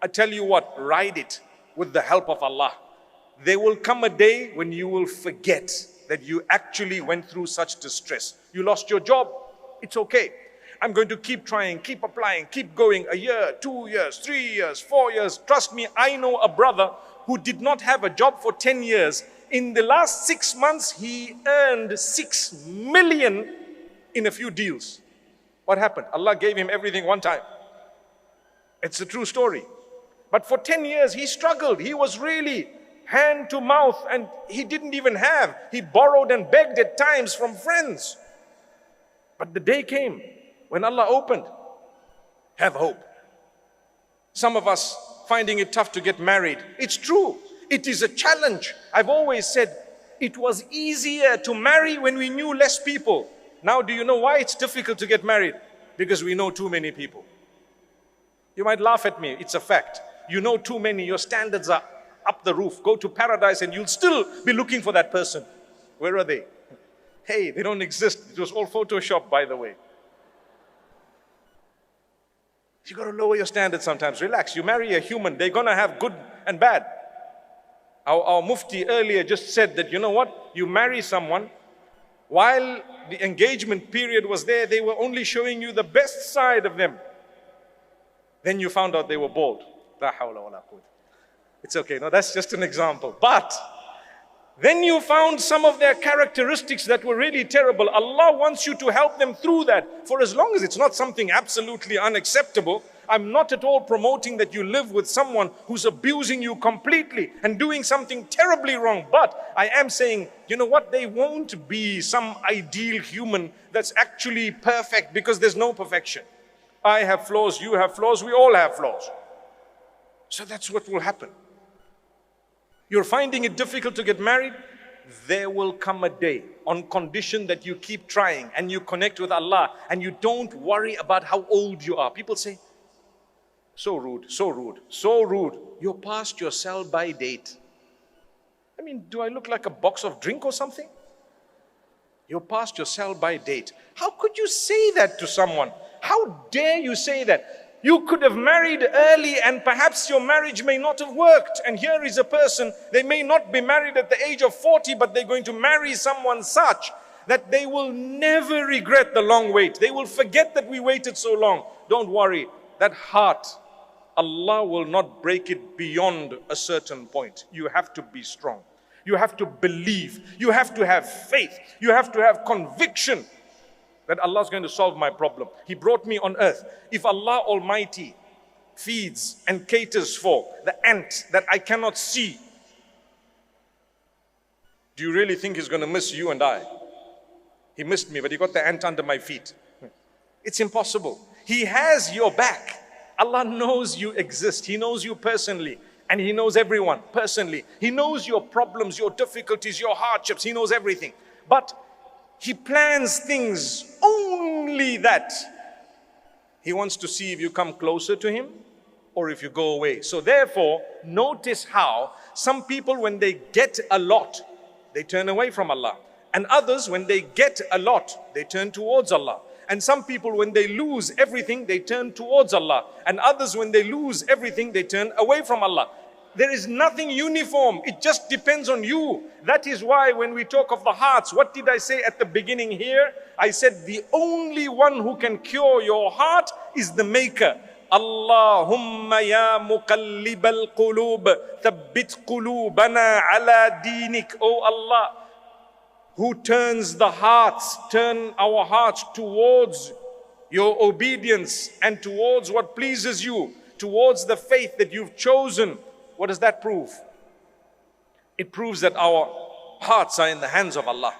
I tell you what, ride it with the help of Allah. There will come a day when you will forget that you actually went through such distress. You lost your job, it's okay. I'm going to keep trying, keep applying, keep going. A year, 2 years, 3 years, 4 years. Trust me, I know a brother who did not have a job for 10 years. In the last 6 months, he earned 6 million in a few deals. What happened? Allah gave him everything one time. It's a true story. But for 10 years, he struggled. He was really hand to mouth, and he didn't even have. He borrowed and begged at times from friends. But the day came when Allah opened. Have hope. Some of us finding it tough to get married. It's true. It is a challenge. I've always said it was easier to marry when we knew less people. Now do you know why it's difficult to get married? Because we know too many people. You might laugh at me. It's a fact. You know too many. Your standards are up the roof. Go to paradise and you'll still be looking for that person. Where are they? Hey, they don't exist. It was all Photoshop, by the way. You got to lower your standards sometimes. Relax. You marry a human. They're going to have good and bad. Our Mufti earlier just said that, you know what? You marry someone, while the engagement period was there, they were only showing you the best side of them. Then you found out they were bald. La hawla wa la quwwata. It's okay. No, that's just an example. But then you found some of their characteristics that were really terrible. Allah wants you to help them through that. For as long as it's not something absolutely unacceptable, I'm not at all promoting that you live with someone who's abusing you completely and doing something terribly wrong. But I am saying, you know what? They won't be some ideal human that's actually perfect, because there's no perfection. I have flaws, you have flaws, we all have flaws. So that's what will happen. You're finding it difficult to get married? There will come a day, on condition that you keep trying and you connect with Allah and you don't worry about how old you are. People say, so rude, so rude, so rude. You're past your sell-by date. I mean, do I look like a box of drink or something? You're past your sell-by date. How could you say that to someone? How dare you say that? You could have married early and perhaps your marriage may not have worked. And here is a person, they may not be married at the age of 40, but they're going to marry someone such that they will never regret the long wait. They will forget that we waited so long. Don't worry, that heart, Allah will not break it beyond a certain point. You have to be strong. You have to believe. You have to have faith. You have to have conviction that Allah is going to solve my problem. He brought me on earth. If Allah Almighty feeds and caters for the ant that I cannot see, do you really think He's going to miss you and I? He missed me, but He got the ant under my feet. It's impossible. He has your back. Allah knows you exist. He knows you personally. And He knows everyone personally. He knows your problems, your difficulties, your hardships. He knows everything. But He plans things only that He wants to see if you come closer to Him or if you go away. So therefore, notice how some people, when they get a lot, they turn away from Allah. And others, when they get a lot, they turn towards Allah. And some people, when they lose everything, they turn towards Allah. And others, when they lose everything, they turn away from Allah. There is nothing uniform. It just depends on you. That is why when we talk of the hearts, what did I say at the beginning here? I said the only one who can cure your heart is the Maker. Allahumma ya muqallibal qulub, thabbit qulubana ala dinik. Oh Allah, who turns the hearts, turn our hearts towards your obedience and towards what pleases you, towards the faith that you've chosen. What does that prove? It proves that our hearts are in the hands of Allah.